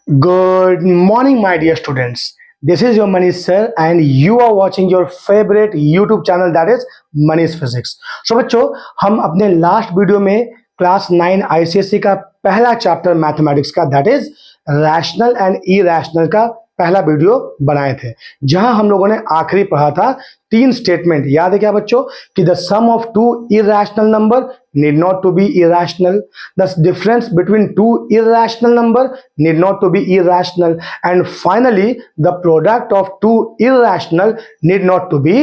Good morning, my dear students. This is your Manish sir, and you are watching your favorite YouTube channel that is Manish Physics. So बच्चों, हम अपने last video में class 9 ICSE का पहला chapter mathematics का that is rational and irrational का पहला video बनाए थे, जहां हम लोगों ने आखिरी पढ़ा था तीन स्टेटमेंट। याद है क्या बच्चों कि the sum of two irrational number need not to be irrational, the difference between two irrational number need not to be irrational, and finally the product of two irrational need not to be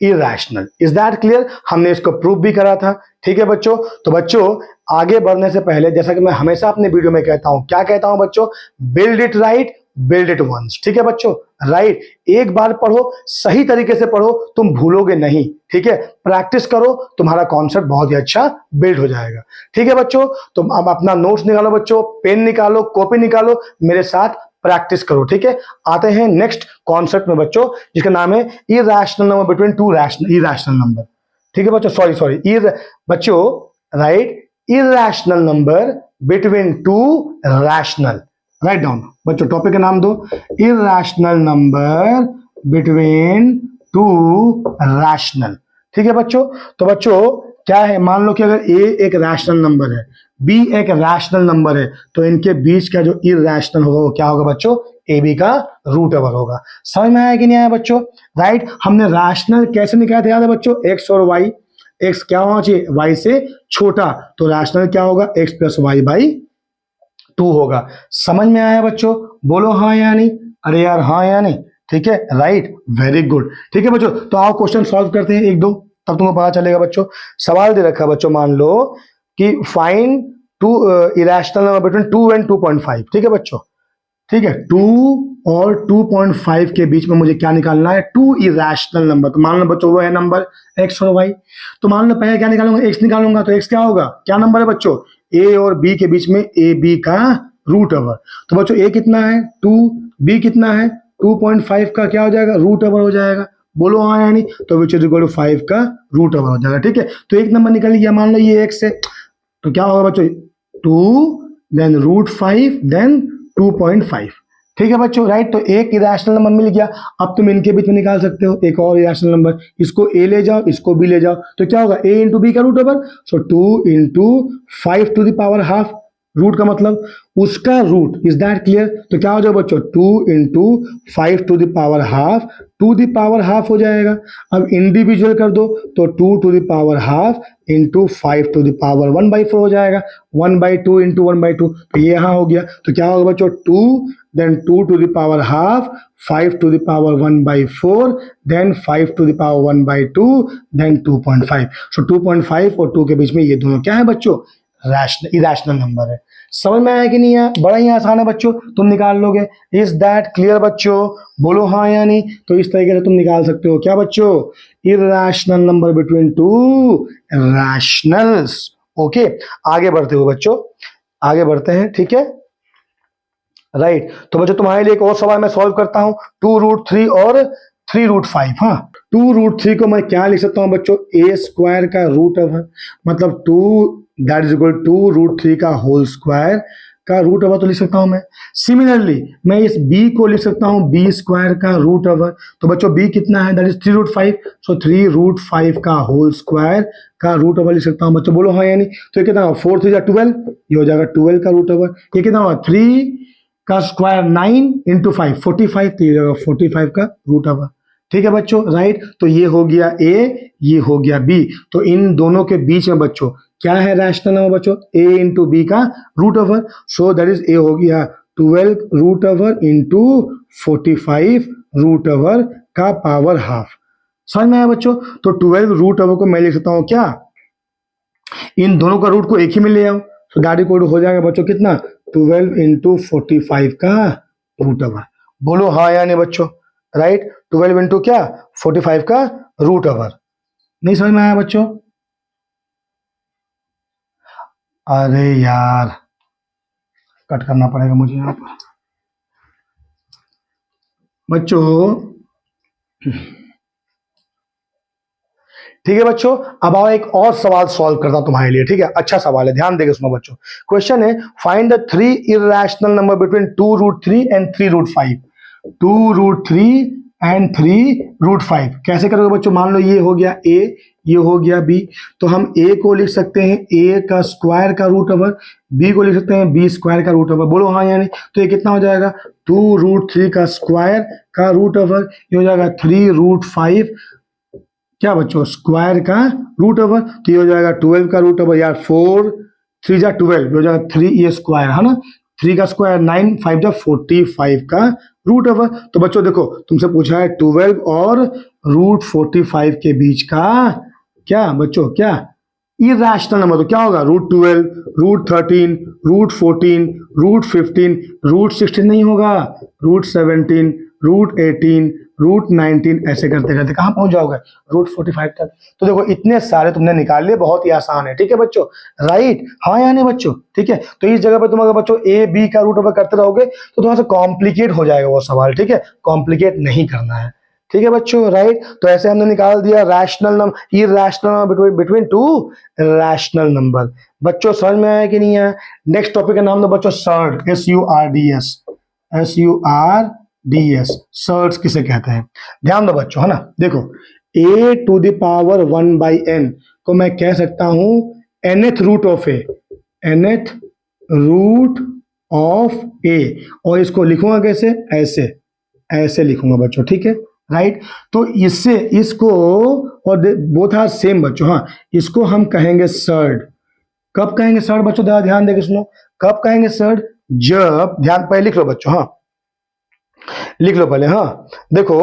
irrational. Is that clear? हमने इसको prove भी करा था। ठीक है बच्चों, तो बच्चों आगे बढ़ने से पहले जैसा कि मैं हमेशा अपने वीडियो में कहता हूं, क्या कहता हूं बच्चों, build it right, build it once. ठीक है बच्चों, राइट, एक बार पढ़ो, सही तरीके से पढ़ो, तुम भूलोगे नहीं। ठीक है, प्रैक्टिस करो, तुम्हारा कॉन्सेप्ट बहुत ही अच्छा बिल्ड हो जाएगा। ठीक है बच्चों, तुम अब अपना नोट्स निकालो बच्चों, पेन निकालो, कॉपी निकालो, मेरे साथ प्रैक्टिस करो। ठीक है, आते हैं नेक्स्ट कॉन्सेप्ट में बच्चों, जिसका नाम है irrational number between two irrational number. ठीक है बच्चों, सॉरी बच्चों, right, irrational number between two rational. Write down बच्चों, टॉपिक का नाम दो, irrational number between two rational. ठीक है बच्चों, तो बच्चों क्या है, मान लो कि अगर ए एक रैशनल नंबर है, बी एक रैशनल नंबर है, तो इनके बीच का जो इरैशनल होगा वो क्या होगा बच्चों, ए बी का रूट ओवर होगा। समझ में आया कि नहीं आया बच्चों? राइट, हमने रैशनल कैसे निकाला था, याद है बच्चों, एक्स और वाई। एक्स क्या होना चाहिए, वाई से छोटा, तो रैशनल क्या होगा, X plus Y by two होगा। समझ में आया बच्चों? बोलो हाँ या नहीं। अरे यार हाँ या नहीं। ठीक है, राइट, वेरी गुड। ठीक है बच्चों, तो आओ क्वेश्चन सॉल्व करते हैं एक दो, तब तुमको पता चलेगा बच्चों। सवाल दे रखा है बच्चों, मान लो कि find two irrational number between 2 and 2.5। ठीक है बच्चों, ठीक है, 2 और 2.5 के बीच में मुझे क्या निकालना है, टू इरैशनल नंबर। तो मान लो बच्चों वो है नंबर एक्स और वाई। तो मान लो पहले क्या निकालूंगा, एक्स निकालूंगा, तो एक्स क्या होगा, क्या नंबर है बच्चों, ए और बी के बीच में ए बी का रूट ओवर। तो बच्चों ए कितना है 2, बी कितना है 2.5 का क्या हो जाएगा, रूट ओवर हो जाएगा। बोलो हाँ या नहीं। तो विच इज इक्वल टू 5 का रूट ओवर हो जाएगा। ठीक है, तो एक नंबर निकल गया, मान लो ये एक्स है, तो क्या होगा बच्चों, 2 देन रूट 5 देन 2.5। ठीक है बच्चों, राइट, तो एक इरैशनल नंबर मिल गया। अब तुम इनके बीच में निकाल सकते हो एक और इरैशनल नंबर, इसको ए ले जाओ, इसको बी ले जाओ, तो क्या होगा, ए इंटू बी का root over, so 2 into 5 to the power half, root का मतलब उसका रूट। Is that clear? तो क्या हो जाएगा बच्चों, 2 into 5 to the power half, to the power half हो जाएगा। अब इंडिविजुअल कर दो, तो 2 to the power half into 5 to the power 1/4 हो जाएगा। 1/2 इंटू 1/2, तो ये यहाँ हो गया। तो क्या होगा बच्चों, 2 then 2 to the power half, 5 to the power 1/4, then 5 to the power 1/2, then 2.5। so 2.5 और 2 के बीच में ये दोनों क्या है बच्चों, इरैशनल नंबर है। समझ में आया कि नहीं आया? बड़ा ही आसान है बच्चों, तुम निकाल लोगे। इज दैट क्लियर बच्चों? बोलो हाँ या नहीं। तो इस तरीके से तुम निकाल सकते हो क्या बच्चों, irrational number between two rationals. Okay, आगे बढ़ते हो बच्चों, आगे बढ़ते हैं। ठीक है, राइट, तो बच्चों तुम्हारे लिए एक और सवाल मैं सॉल्व करता हूं, 2√3 और 3√5। हाँ, 2√3 को मैं क्या लिख सकता हूं बच्चों, ए स्क्वायर का रूट ओवर, मतलब 2 दैट इज इक्वल टू √3 का होल स्क्वायर का रूट ओवर तो लिख सकता हूं मैं। सिमिलरली मैं इस b को लिख सकता हूं बी स्क्वायर का रूट ओवर। तो बच्चों b कितना है, दैट इज 3√5, सो 3√5 का होल स्क्वायर का रूट ओवर लिख सकता हूं बच्चों। बोलो हाँ या नहीं। तो ये कितना, 4 3 12, ये हो जाएगा 12 का रूट ओवर। ये कितना हुआ, 3 का स्क्वायर 9 इंटू 5 45, तो ये होगा 45 का रूट ओवर। ठीक है बच्चों, राइट, तो ये हो गया ए, ये हो गया बी। तो इन दोनों के बीच में बच्चों क्या है रैशनल नंबर बच्चों, ए इंटू बी का root over. So that is A हो गया 12 root over into 45 root over का पावर हाफ। समझ में आया बच्चों? तो 12 रूट ओवर को मैं लिख सकता हूं क्या, इन दोनों का रूट को एक ही में ले आओ, तो दैट इक्वल हो जाएगा बच्चों कितना, 12 इंटू 45 का रूट ओवर। बोलो हाँ या नहीं बच्चों, राइट, 12 इंटू क्या, 45 का रूट ओवर। नहीं समझ में आया बच्चों? अरे यार कट करना पड़ेगा मुझे यहाँ पर बच्चों। ठीक है बच्चों, अब आओ एक और सवाल सॉल्व करता हूं तुम्हारे लिए। ठीक है, अच्छा सवाल है, ध्यान देके सुनो बच्चों। क्वेश्चन है, find the 3 irrational number between 2√3 and 3√5। 2√3 and 3√5 कैसे करोगे बच्चों? मान लो ये हो गया ए, ये हो गया बी, तो हम ए को लिख सकते हैं ए का स्क्वायर का रूट ओवर, बी को लिख सकते हैं बी स्क्वायर का रूट ओवर। बोलो हाँ या नहीं? तो ये कितना हो जाएगा? 2√3 का स्क्वायर का रूट ओवर, ये हो जाएगा 3√5 क्या बच्चों? स्क्वायर का रूट ओवर, तो ये हो जाएगा 12 का रूट ओवर यार। 4 3 जा 12, हो जाएगा 3 ये स्क्वायर है ना, 3 का स्क्वायर 9, 5 जा 45 का रूट ओवर। तो बच्चों देखो, तुमसे पूछा है 12 और √45 के बीच का क्या बच्चों, क्या इरेशनल नंबर, तो क्या होगा? √12, √13, √14, √15, √16 नहीं होगा, √17, √18, √19, ऐसे करते करते कहाँ पहुंच जाओगे? √45 तक। तो देखो इतने सारे तुमने निकाल लिए, बहुत ही आसान है। ठीक है बच्चों, राइट? हाँ या नहीं बच्चों? ठीक है, तो इस जगह पे तुम अगर बच्चों ए बी का रूट ओवर करते रहोगे तो थोड़ा सा कॉम्प्लिकेट हो जाएगा वो सवाल। ठीक है, कॉम्प्लिकेट नहीं करना है। ठीक है बच्चों, राइट? तो ऐसे हमने निकाल दिया rational number, irrational number between two rational number. बच्चों समझ में आया कि नहीं आया? नेक्स्ट टॉपिक का नाम दो बच्चों सर्ड, SURDS, SURDS, सर्ड्स किसे कहते हैं? ध्यान दो बच्चों, है ना? देखो a to the power 1/n को मैं कह सकता हूं nth root of a, nth root of a, और इसको लिखूंगा कैसे? ऐसे, ऐसे लिखूंगा बच्चों। ठीक है, राइट? तो इससे इसको, और बोथ आर सेम बच्चों, हाँ, इसको हम कहेंगे सर्ड। कब कहेंगे सर्ड बच्चों? ध्यान देके सुनो, कब कहेंगे सर्ड? जब, ध्यान पहले लिख लो बच्चों, हाँ लिख लो पहले, हाँ देखो,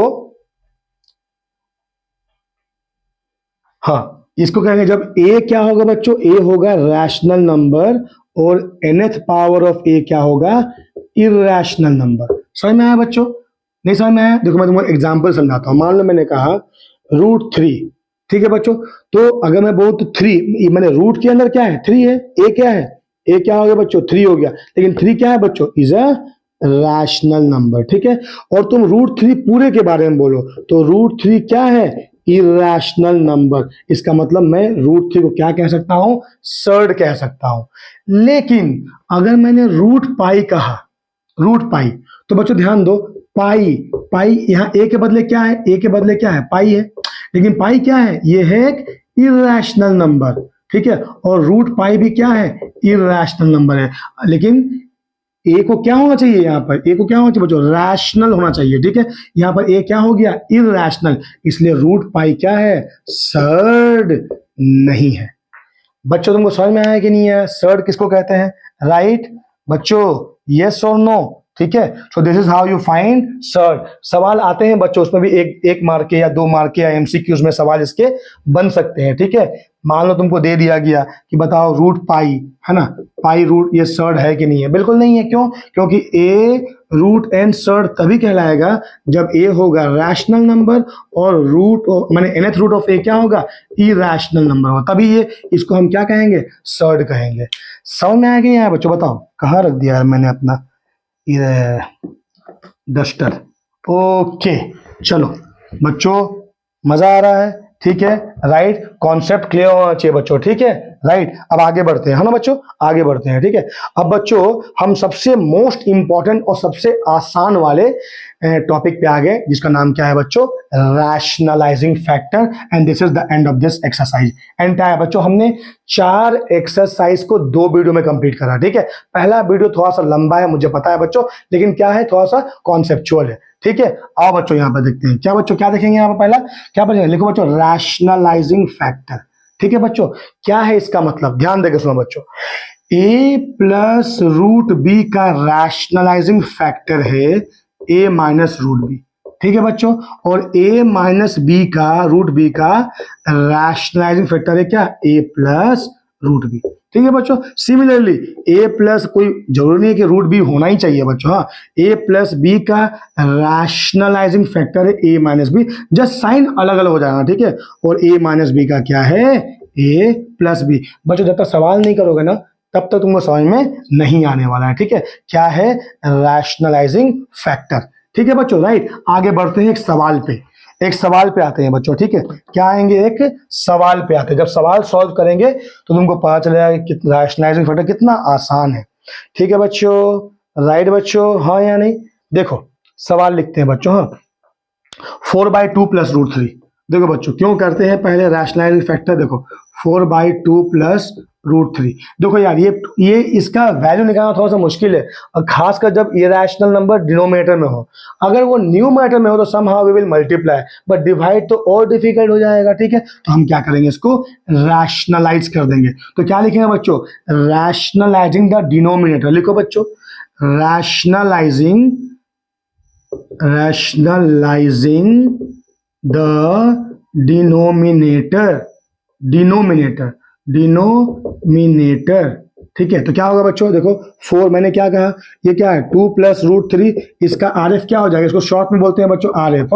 हाँ इसको कहेंगे जब a क्या होगा बच्चों? a होगा रैशनल नंबर, और nth पावर ऑफ a क्या होगा? Irrational number. समझ में आया बच्चों? नहीं समझ में आया? देखो मैं तुमको एग्जांपल समझाता हूं। मान लो मैंने कहा √3, ठीक है बच्चों, तो अगर मैं बोलूं तो 3, मैंने रूट के अंदर क्या है? 3 है। a क्या है? a क्या हो गया बच्चों? 3 हो गया, लेकिन 3 क्या है बच्चों? Is a rational number. ठीक है, और तुम √3 पूरे के बारे में बोलो तो √3 क्या है? Irrational number. इसका मतलब मैं √3 को क्या कह सकता हूं? सर्ड कह सकता हूं। लेकिन अगर मैंने √पाई कहा, √पाई, तो बच्चों ध्यान दो, पाई, पाई यहाँ a के बदले क्या है? a के बदले क्या है? पाई है। लेकिन पाई क्या है? ये है एक इरेशनल नंबर। ठीक है, और √पाई भी क्या है? इरेशनल नंबर है। लेकिन ए को क्या होना चाहिए? यहाँ पर ए को क्या होना चाहिए बच्चों? रैशनल होना चाहिए। ठीक है, यहाँ पर ए क्या हो गया? इरेशनल, इसलिए √पाई क्या है? सर्ड नहीं है। बच्चों तुमको समझ में आया कि नहीं है? सर्ड किसको कहते हैं? राइट बच्चों, यस और नो? ठीक है, so this is how you find surd. सवाल आते हैं बच्चों, उसमें भी एक मार्क के या 2 मार्क के या MCQs में सवाल इसके बन सकते हैं। ठीक है, मान लो तुमको दे दिया गया कि बताओ √पाई, है ना, पाई रूट, ये सर्ड है कि नहीं है? बिल्कुल नहीं है। क्यों? क्योंकि a√n सर्ड तभी कहलाएगा जब a होगा रैशनल नंबर और माने nth रूट ऑफ a क्या होगा? इरेशनल नंबर होगा, तभी ये, इसको हम क्या कहेंगे? सर्ड कहेंगे। समझ में आ गया बच्चों? बताओ कहाँ रख दिया है मैंने अपना डस्टर? ओके, चलो बच्चों, मजा आ रहा है? ठीक है, राइट? कॉन्सेप्ट क्लियर होना चाहिए बच्चों। ठीक है, राइट? अब आगे बढ़ते हैं, है ना बच्चों? आगे बढ़ते हैं। ठीक है, अब बच्चों हम सबसे मोस्ट इंपॉर्टेंट और सबसे आसान वाले टॉपिक पे आ गए, जिसका नाम क्या है बच्चों? Rationalising factor. And this is the end of this exercise. And क्या है बच्चों? हमने 4 एक्सरसाइज को 2 वीडियो में कंप्लीट करा। ठीक है, पहला वीडियो थोड़ा सा लंबा है, मुझे पता है बच्चों, लेकिन क्या है, थोड़ा सा कॉन्सेप्चुअल है। ठीक है, आओ बच्चों यहाँ पर देखते हैं। क्या बच्चों, क्या देखेंगे यहाँ पर? पहला क्या पढ़ेंगे? लिखो बच्चों, रैशनलाइजिंग फैक्टर। ठीक है बच्चों, क्या है इसका मतलब? ध्यान देकर सुनो बच्चों, a प्लस √b का रैशनलाइजिंग फैक्टर है a माइनस √b। ठीक है बच्चों, और a माइनस b का √b का रैशनलाइजिंग फैक्टर है क्या? a plus √b। ठीक है बच्चों, सिमिलरली a प्लस, कोई जरूरी नहीं है कि √b होना ही चाहिए बच्चों, हाँ, a प्लस b का रैशनलाइजिंग फैक्टर है a minus b, just sign अलग अलग हो जाएगा। ठीक है, और a माइनस b का क्या है? a plus b। बच्चों जब तक सवाल नहीं करोगे ना, तब तक तुमको समझ में नहीं आने वाला है। ठीक है, क्या है? Rationalising factor. ठीक है बच्चों, राइट? आगे बढ़ते हैं एक सवाल पे। एक सवाल पे आते हैं बच्चों, ठीक है। क्या आएंगे, एक सवाल पे आते हैं। जब सवाल सॉल्व करेंगे तो तुमको पता चलेगा कि रैशनलाइजिंग फैक्टर कितना आसान है, ठीक है बच्चों। राइट बच्चों, हाँ या नहीं। देखो सवाल लिखते हैं बच्चों। हाँ, 4/2 प्लस रूट थ्री। देखो बच्चों क्यों करते हैं, पहले रैशनलाइजिंग फैक्टर देखो, 4/2 प्लस रूट थ्री। देखो यार ये इसका वैल्यू निकालना थोड़ा सा मुश्किल है, और खासकर जब इरेशनल नंबर डिनोमिनेटर में हो। अगर वो न्यूमरेटर में हो तो somehow we will multiply, but divide तो और डिफिकल्ट हो जाएगा, ठीक है। तो हम क्या करेंगे, इसको रैशनलाइज कर देंगे। तो क्या लिखेंगे बच्चों, रैशनलाइजिंग द डिनोमिनेटर। लिखो बच्चों, रैशनलाइजिंग rationalizing the denominator, ठीक है। तो क्या होगा बच्चों, देखो 4 मैंने क्या कहा, ये क्या है 2 प्लस रूट थ्री। इसका आर एफ क्या हो जाएगा, इसको शॉर्ट में बोलते हैं बच्चों आर एफ,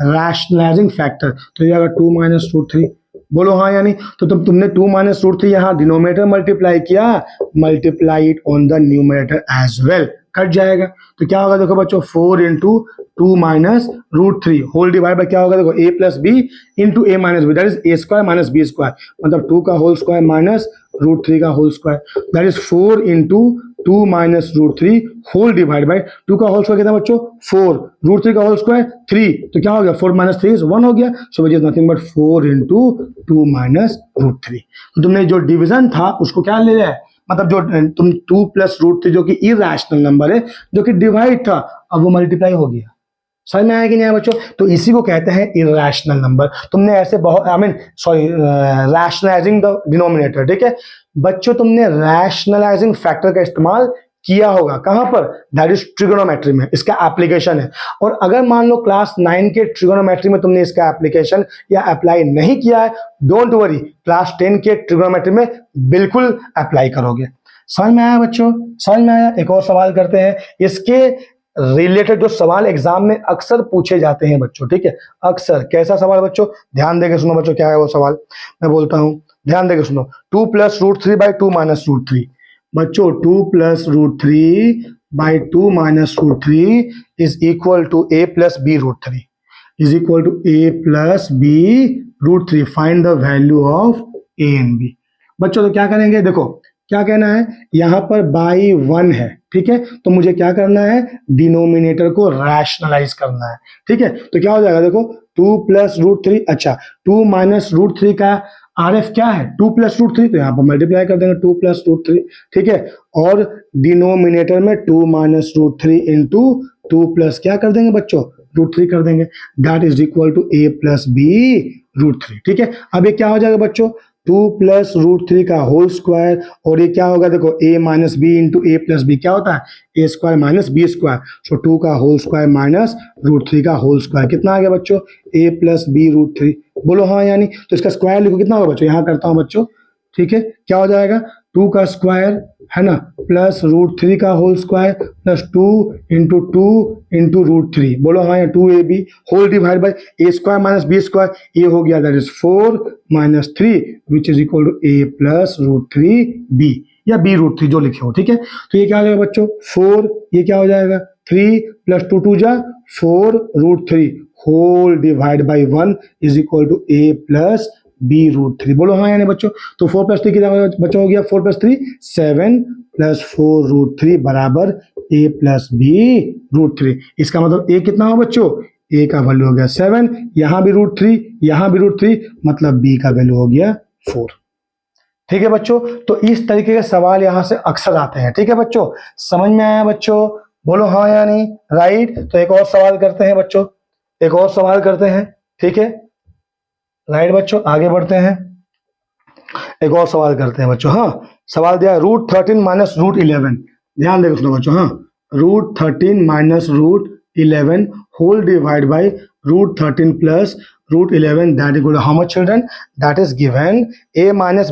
रैशनलाइजिंग फैक्टर। तो ये आएगा 2 माइनस रूट थ्री। बोलो हाँ या नहीं। तो तुमने 2 माइनस रूट थ्री यहाँ डिनोमिनेटर मल्टीप्लाई किया, multiply it on the numerator as well, cut जाएगा। तो क्या होगा देखो बच्चों, 4 into 2 minus root three whole divide by क्या होगा, देखो a plus B into A minus B, that is A square minus B square, मतलब 2 का whole square minus root three का whole square, that is 4 into 2 minus root three whole divide by 2 का whole square कितना बच्चों 4, root three का whole square 3, तो क्या हो गया 4 माइनस 3 इज 1 हो गया। So which is nothing but 4 into 2 minus root three. तो तुमने जो डिवीजन था उसको क्या ले लिया है, मतलब जो तुम 2 प्लस रूट थ्री जो कि इरेशनल नंबर है, जो कि डिवाइड था, अब वो मल्टीप्लाई हो गया। समझ में आया कि नहीं आया बच्चों। तो इसी को कहते हैं इरेशनल नंबर। तुमने ऐसे बहुत रैशनलाइजिंग द डिनोमिनेटर, ठीक है बच्चों। तुमने रैशनलाइजिंग फैक्टर का इस्तेमाल किया होगा, कहां पर, दैट इज ट्रिगोनोमेट्री में, इसका एप्लीकेशन है। और अगर मान लो क्लास 9 के ट्रिगोनोमेट्री में तुमने इसका एप्लीकेशन या अप्लाई नहीं किया है, डोंट वरी, क्लास 10 के ट्रिगोनोमेट्री में बिल्कुल अप्लाई करोगे। समझ में आया बच्चों, समझ में आया। एक और सवाल करते हैं, इसके रिलेटेड जो सवाल एग्जाम में अक्सर पूछे जाते हैं बच्चों, ठीक है। अक्सर कैसा सवाल बच्चों, ध्यान देके सुनो बच्चों, क्या है वो सवाल मैं बोलता हूं, ध्यान देके सुनो। 2 plus root three by 2 minus root three. बच्चों 2 plus root three by 2 minus root three is equal to a plus B root three, is equal to a plus B root three. Find the value of a and b। बच्चों तो क्या करेंगे, देखो क्या कहना है, यहां पर बाई 1 है, ठीक है। तो मुझे क्या करना है, डिनोमिनेटर को रैशनलाइज करना है, ठीक है। तो क्या हो जाएगा, देखो 2 प्लस रूट थ्री, अच्छा 2 माइनस रूट थ्री का आर एफ क्या है 2 प्लस रूट थ्री, तो यहाँ पर मल्टीप्लाई कर देंगे 2 प्लस रूट थ्री, ठीक है। और डिनोमिनेटर में 2 minus root three into 2 plus क्या कर देंगे बच्चों रूट थ्री कर देंगे, that is equal to a plus B root three, ठीक है। अब ये क्या हो जाएगा बच्चों, 2 प्लस रूट थ्री का होल स्क्वायर, और ये क्या होगा देखो a minus B into A plus B, क्या होता है a square minus B square. So 2 का whole square minus root three का होल स्क्वायर, कितना आ गया बच्चों a plus B root three. बोलो हाँ यानी। तो इसका स्क्वायर लिखो, कितना होगा बच्चों, यहाँ करता हूँ बच्चों, ठीक है। क्या हो जाएगा 2 का स्क्वायर है ना, प्लस रूट थ्री का whole square plus 2 into root three. बोलो हाँ, या 2ab whole divide by a square minus B square, ये हो गया that is 4 minus 3 which is equal to a plus root three B, या b रूट थ्री जो लिखे हो, ठीक है। तो ये क्या हो जाएगा बच्चों 4, ये क्या हो जाएगा 3 प्लस 2 2 जा 4 root three whole divide by 1 is equal to a plus B root three. बोलो हाँ यानी बच्चों। तो 4 प्लस 3 कितना बच्चों हो गया, 4 प्लस 3 7 प्लस 4 रूट थ्री बराबर a plus B root three. इसका मतलब a कितना हो बच्चों, a का वैल्यू हो गया 7, यहां भी रूट थ्री, यहां भी रूट थ्री, मतलब b का वैल्यू हो गया 4, ठीक है बच्चों। तो इस तरीके के सवाल यहां से अक्सर आते हैं, ठीक है बच्चों। समझ में आया बच्चों, बोलो हाँ या नहीं, राइट। तो एक और सवाल करते हैं बच्चों, एक और सवाल करते हैं, ठीक है राइट बच्चों। आगे बढ़ते हैं, एक और सवाल करते हैं बच्चों। हाँ, सवाल दिया है रूट 13 माइनस रूट 11। ध्यान देकर सुनो बच्चों। हाँ, root 13 minus root 11 whole divide by root 13 plus root 11, that is how much children, that is given a minus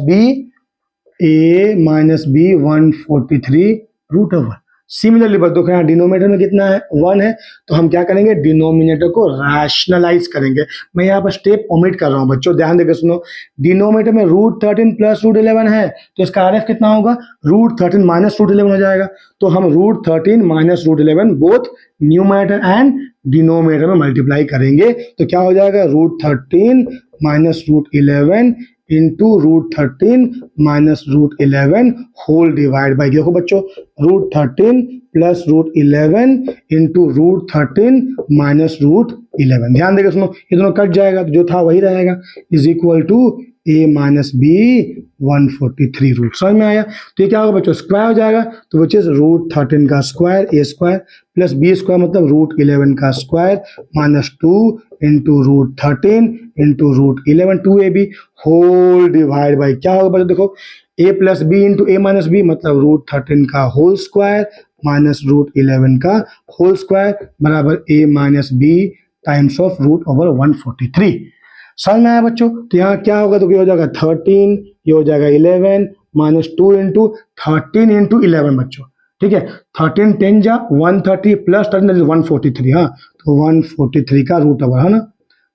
B 143 root over. Similarly देखो यहाँ डिनोमिनेटर में कितना है 1 है, तो हम क्या करेंगे डिनोमिनेटर को रैशनलाइज करेंगे। मैं यहाँ पर स्टेप ओमिट कर रहा हूँ बच्चों, ध्यान देकर सुनो। डिनोमिनेटर में रूट 13 प्लस रूट 11 है, तो इसका आर एफ कितना होगा रूट 13 माइनस रूट 11 हो जाएगा। तो हम root 13 minus root 11 both numerator and denominator में मल्टीप्लाई करेंगे तो क्या हो जाएगा, √13 minus √11 into √13 minus √11 whole divide by, देखो बच्चों √13 प्लस √11 इंटू √13 माइनस √11, ध्यान देकर सुनो, ये दोनों कट जाएगा तो जो था वही रहेगा, is equal to a minus B 143 root. समझ में आया? तो ये क्या होगा बच्चों, स्क्वायर हो जाएगा, तो विच इज √13 का square a square plus b square मतलब √11 का square minus 2 into √13 into √11 2ab whole divide by, क्या होगा बच्चों देखो, a plus B into a minus b मतलब √13 का होल स्क्वायर माइनस √11 का होल स्क्वायर बराबर a minus b times of √143। समझ में आया बच्चों? तो यहाँ क्या होगा, तो क्या हो जाएगा 13, ये हो जाएगा 11 माइनस 2 इंटू 13 इंटू 11 बच्चों, ठीक है, 13 10 जा 130 प्लस 13 143, हाँ तो 143 का रूट ओवर, है ना?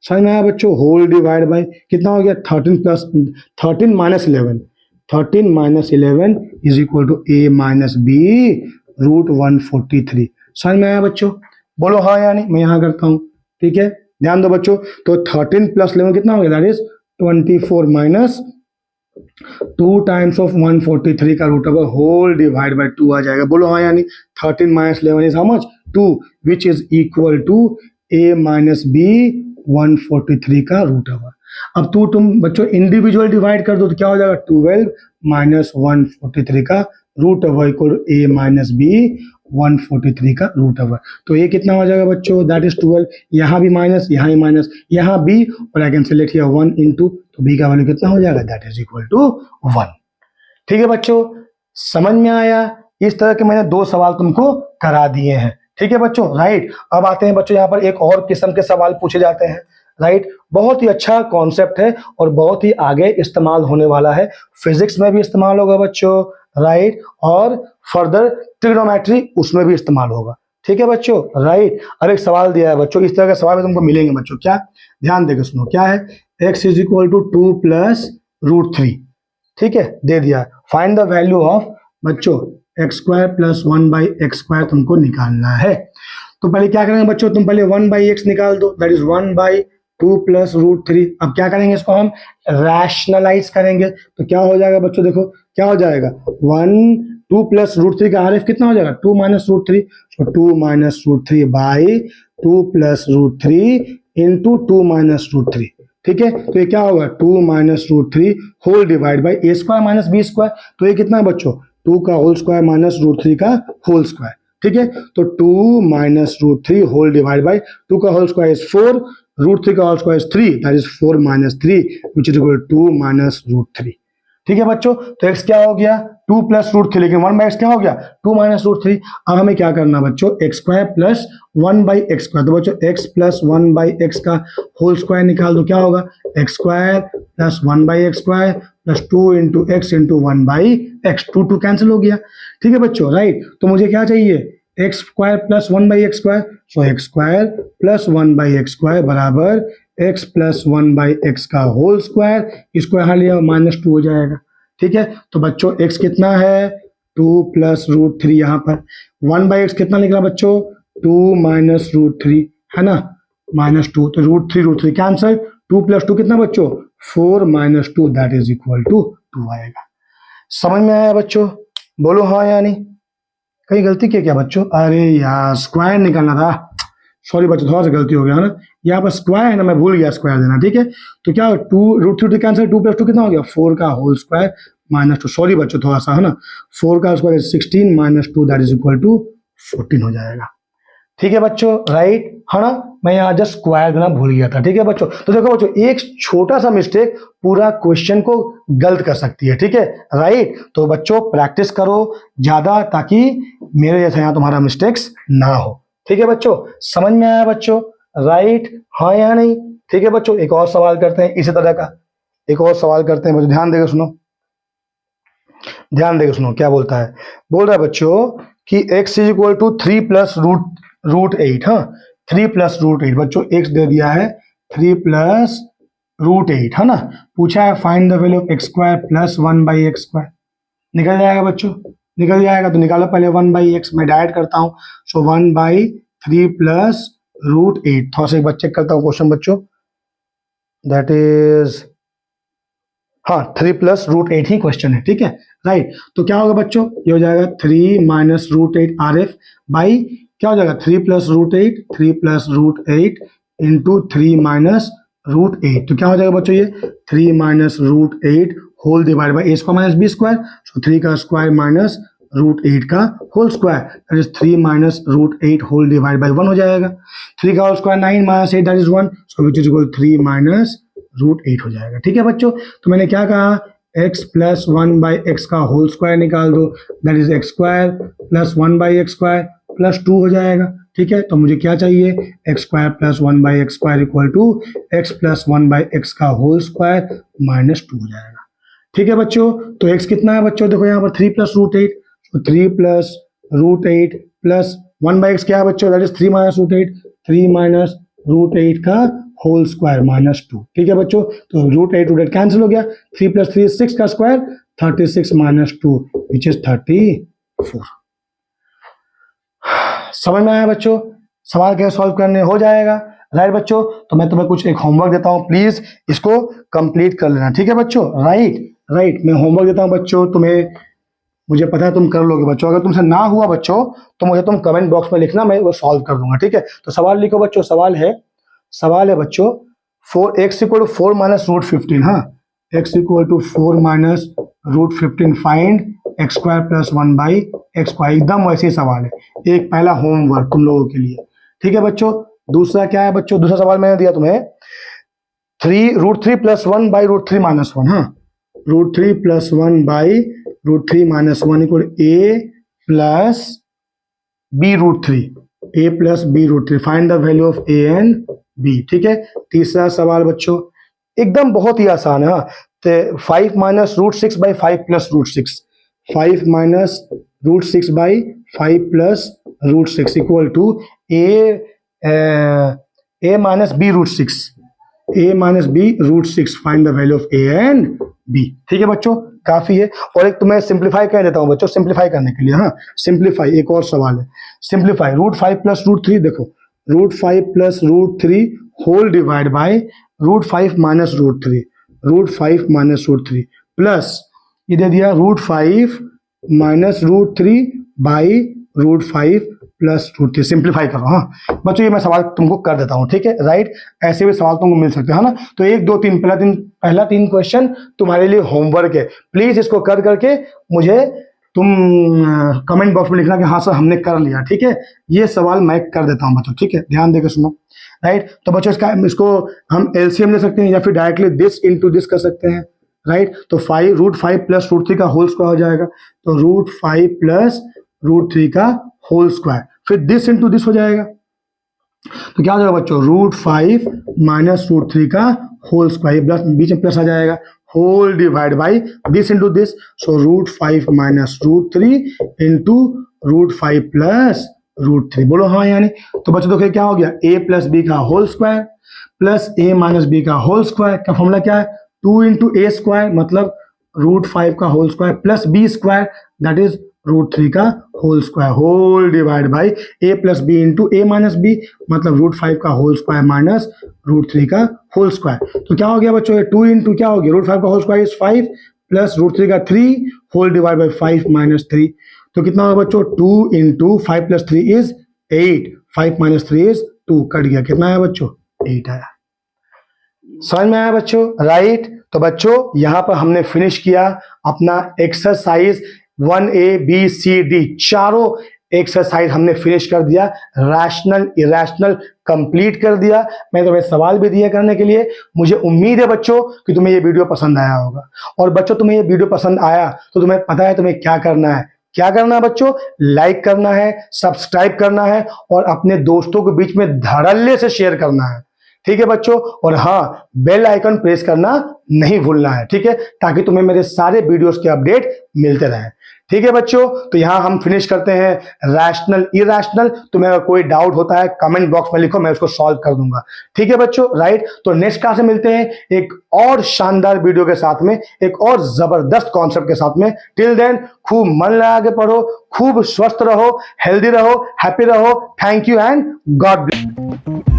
समझ में आया बच्चों? होल डिवाइड बाय कितना हो गया, 13 minus 11, 13 minus 11 is equal to a minus B √143। समझ में आया बच्चों? बोलो हाँ या नहीं, मैं यहाँ करता हूँ, ठीक है, ध्यान दो बच्चों, तो 13 प्लस 11 कितना हो गया, that is 24 minus 2 times of 143 का root over whole divide by 2 आ जाएगा, बोलो हाँ यानी 13 minus 11 is how much 2 which is equal to a minus B 143 का रूट ओवर। अब तुम बच्चों इंडिविजुअल डिवाइड कर दो तो क्या हो जाएगा, 12 माइनस 143 का root over equal to a minus B 143 का रूट ओवर। तो ये कितना हो जाएगा बच्चों, दैट इज 12, यहाँ भी माइनस, यहाँ ही माइनस, यहाँ b और I can select here 1 into, तो b का वैल्यू कितना हो जाएगा, दैट इज इक्वल टू 1। ठीक है बच्चों, समझ में आया? इस तरह के मैंने 2 सवाल तुमको करा दिए हैं, ठीक है बच्चों, राइट। अब आते हैं बच्चों यहाँ पर एक और किस्म के सवाल पूछे जाते हैं, राइट। बहुत ही अच्छा कॉन्सेप्ट है और बहुत ही आगे इस्तेमाल होने वाला है, फिजिक्स में भी इस्तेमाल होगा बच्चों, राइट, और फर्दर ट्रिग्नोमेट्री उसमें भी इस्तेमाल होगा, ठीक है बच्चों, राइट। अब एक सवाल दिया है बच्चों, इस तरह के सवाल तुमको मिलेंगे बच्चों, क्या, ध्यान देकर सुनो, क्या है, x is equal to 2 plus √3, ठीक है, दे दिया, फाइंड द वैल्यू ऑफ बच्चों x square plus 1/x square तुमको निकालना है। तो पहले क्या करेंगे बच्चों, तुम पहले 1/x निकाल दो, दैट इज 1/2 प्लस √3। अब क्या करेंगे, इसको हम रैशनलाइज करेंगे, तो क्या हो जाएगा बच्चों, देखो क्या हो जाएगा, 2 प्लस √3 का RF कितना हो जाएगा, 2 माइनस √3, तो 2 minus √3 by 2 plus √3 into 2 minus √3, ठीक है। तो ये क्या होगा, 2 minus √3 whole divide by a square minus b square, तो ये कितना है बच्चों, 2 का होल स्क्वायर माइनस √3 का होल स्क्वायर, ठीक है। तो 2 माइनस √3 होल डिवाइड बाई 2 का होल स्क्वायर इज 4, √3 का whole square is 3, that is 4 minus 3 which is equal to 2 minus √3, ठीक है बच्चों। तो x क्या हो गया, 2 प्लस √3, लेकिन 1/x क्या हो गया, 2 माइनस √3। अब हमें क्या करना बच्चों, x square plus 1/x square, तो बच्चों x प्लस 1/x का होल स्क्वायर निकाल दो, क्या होगा, x square plus 1/x square plus 2 into x into 1/x, 2 cancel हो गया, ठीक है बच्चों, राइट। तो मुझे क्या चाहिए, x square plus 1/x square, so x square plus 1/x square बराबर x प्लस 1/x का होल स्क्वायर, इसको यहाँ लिया -2 हो जाएगा, ठीक है। तो बच्चों x कितना है, 2 प्लस √3, यहाँ पर 1/x कितना निकला बच्चों, 2 माइनस √3, है ना, -2, तो √3 कैंसल, 2 प्लस 2 कितना बच्चों, 4 minus 2, that is equal to 2 आएगा। समझ में आया बच्चों, बोलो हाँ या नहीं, कहीं गलती की क्या बच्चों, अरे यार स्क्वायर निकालना था, सॉरी बच्चों थोड़ा सा गलती हो गया, है ना, यहाँ पर स्क्वायर है ना, मैं भूल गया स्क्वायर देना, ठीक है। तो क्या 2 √3 कैंसिल, 2 प्लस 2 कितना हो गया, 4 का होल स्क्वायर -2, सॉरी बच्चों थोड़ा सा, है ना, 4 का square 16 minus 2 that is equal to 14 हो जाएगा, ठीक है बच्चों, राइट, है ना, मैं यहाँ जस्ट स्क्वायर देना भूल गया था, ठीक है बच्चों। तो देखो बच्चों, एक छोटा सा मिस्टेक पूरा क्वेश्चन को गलत कर सकती है, ठीक है, राइट। तो बच्चों प्रैक्टिस करो ज्यादा, ताकि मेरे जैसा यहाँ तुम्हारा मिस्टेक्स ना हो, ठीक है बच्चों, समझ में आया बच्चों, राइट, हाँ या नहीं, ठीक है बच्चों। एक और सवाल करते हैं इसी तरह का, एक और सवाल करते हैं बच्चों, ध्यान देकर सुनो, ध्यान देकर सुनो क्या बोलता है, बोल रहा है बच्चों कि x is equal to 3 plus √8, हाँ 3 प्लस √8, बच्चों x दे दिया है 3 प्लस √8, है ना, पूछा है find the value of x square plus 1/x square, निकल जाएगा बच्चों, निकल जाएगा, तो निकालो पहले 1/x, मैं डायरेक्ट करता हूँ, सो 1/3 प्लस √8। थोड़ा सा एक बार चेक करता हूँ क्वेश्चन बच्चों, दैट इज हाँ 3 प्लस √8 ही क्वेश्चन है, ठीक है राइट। तो क्या होगा बच्चों, ये हो जाएगा 3 माइनस √8 RF बाई क्या हो जाएगा 3 प्लस √8 इंटू 3 माइनस √8। तो क्या हो जाएगा बच्चों, ये 3 minus √8 whole divide by a² minus b², so 3 का स्क्वायर माइनस √8 का whole square, that is 3 minus √8 whole divide by 1 हो जाएगा। 3 का whole square 9 minus 8 that is 1, so which is equal 3 minus √8 हो जाएगा, ठीक है बच्चों। तो मैंने क्या कहा, x प्लस 1 बाई एक्स का होल स्क्वायर निकाल दो, that is x² plus 1 by x² plus 2 हो जाएगा, ठीक है। तो मुझे क्या चाहिए, x² plus 1 by x² equal to x plus 1 by x का होल स्क्वायर माइनस 2 हो जाएगा, ठीक है बच्चों। तो x कितना है बच्चों, देखो यहाँ पर 3 प्लस √8, तो 3 प्लस √8 प्लस 1 बाई एक्स क्या है बच्चों, दैट इज 3 माइनस √8, 3 माइनस √8 का होल स्क्वायर माइनस 2, ठीक है बच्चों। तो √8 कैंसिल हो गया, 3 प्लस 3 6 का स्क्वायर 36 माइनस 2 विच इज 34। समझ में आया बच्चों, सवाल कैसे सॉल्व करने हो जाएगा राइट बच्चों। तो मैं तुम्हें कुछ एक होमवर्क देता हूं, प्लीज इसको कंप्लीट कर लेना, ठीक है बच्चों। राइट मैं होमवर्क देता हूं बच्चों तुम्हें, मुझे पता है तुम कर लोगे बच्चों। अगर तुमसे ना हुआ बच्चों तो मुझे तुम कमेंट बॉक्स में लिखना, मैं वो सॉल्व कर दूंगा, ठीक है। तो सवाल लिखो बच्चों, सवाल है बच्चों 4x इक्वल टू 4 माइनस √15, हाँ x equal to 4 minus √15 find x² plus 1 by x², एकदम वैसे ही सवाल है, एक पहला होमवर्क तुम लोगों के लिए, ठीक है बच्चों। दूसरा क्या है बच्चों, दूसरा सवाल मैंने दिया तुम्हें √3 प्लस 1 बाई √3 माइनस 1, हाँ √3 plus 1 by √3 minus 1 equal a plus b√3 find the value of a and b, ठीक है। तीसरा सवाल बच्चों एकदम बहुत ही आसान है, हाँ 5 minus √6 by 5 plus √6, 5 minus √6 by 5 plus √6 equal to a minus b√6 find the value of a and b, ठीक है बच्चों काफी है। और एक तुम्हें सिंप्लीफाई कर देता हूं बच्चों, सिंप्लीफाई करने के लिए, हाँ सिंप्लीफाई एक और सवाल है, सिंप्लीफाई √5 प्लस √3, देखो √5 plus √3 whole divide by √5 minus √3 plus ये दे दिया √5 माइनस √3 बाई √5 प्लस √3, सिंप्लीफाई करो। हाँ बच्चों ये मैं सवाल तुमको कर देता हूँ, ठीक है राइट। ऐसे भी सवाल तुमको मिल सकते हैं ना। तो 1 2 3 पहला 3 क्वेश्चन तुम्हारे लिए होमवर्क है, प्लीज इसको कर करके मुझे तुम कमेंट बॉक्स में लिखना कि हाँ सर हमने कर लिया, ठीक है। ये सवाल मैं कर देता हूँ बच्चों, ठीक है ध्यान देकर सुनो राइट। तो बच्चों इसको हम एलसीएम ले सकते हैं या फिर डायरेक्टली दिस इनटू दिस कर सकते हैं राइट। तो √5 प्लस √3 का होल स्क्वायर हो जाएगा, तो √5 प्लस √3 का होल स्क्वायर, फिर दिस इनटू दिस हो जाएगा, तो क्या हो जाएगा बच्चों √5 माइनस √3 का होल स्क्वायर, प्लस बीच में प्लस आ जाएगा, whole divide by this into this, so √5 minus √3 into √5 plus √3, बोलो हाँ यानी। तो बच्चों देखिए क्या हो गया, a प्लस बी का whole square plus a minus b का होल स्क्वायर का फॉर्मूला क्या है, 2 इंटू a स्क्वायर मतलब √5 का whole square plus b square that is √3 का whole square, whole divide by a plus B into a minus b मतलब √5 का whole square minus √3 का होल स्क्वायर। तो क्या हो गया बच्चों, 2 इंटू क्या हो गया, √5 का होल स्क्वायर इज 5 प्लस √3 का 3 होल डिवाइड बाई 5 माइनस 3, तो कितना होगा बच्चों 2 into 5 plus 3 is 8, 5 minus 3 is 2, cut गया, कितना आया बच्चों 8 आया। समझ में आया बच्चों राइट। तो बच्चों यहां पर हमने फिनिश किया अपना exercise 1A B C D, चारों एक्सरसाइज हमने फिनिश कर दिया, रैशनल इरेशनल कंप्लीट कर दिया। मैं तुम्हें सवाल भी दिए करने के लिए। मुझे उम्मीद है बच्चों कि तुम्हें ये वीडियो पसंद आया होगा, और बच्चों तुम्हें ये वीडियो पसंद आया तो तुम्हें पता है तुम्हें क्या करना है, क्या करना है बच्चों, लाइक करना है, सब्सक्राइब करना है और अपने दोस्तों के बीच में धड़ल्ले से शेयर करना है, ठीक है बच्चों। और हाँ बेल आइकन प्रेस करना नहीं भूलना है, ठीक है, ताकि तुम्हें मेरे सारे वीडियोस के अपडेट मिलते रहे, ठीक है बच्चों, तो यहां हम फिनिश करते हैं रैशनल इरेशनल। तुम्हें अगर कोई डाउट होता है कमेंट बॉक्स में लिखो, मैं उसको सॉल्व कर दूंगा। ठीक है बच्चों, राइट। तो नेक्स्ट क्लास में मिलते हैं एक और शानदार वीडियो के साथ में, एक और जबरदस्त कॉन्सेप्ट के साथ में। टिल देन खूब मन लगा के पढ़ो, खूब स्वस्थ रहो, हेल्दी रहो, हैप्पी रहो। Thank you and God bless.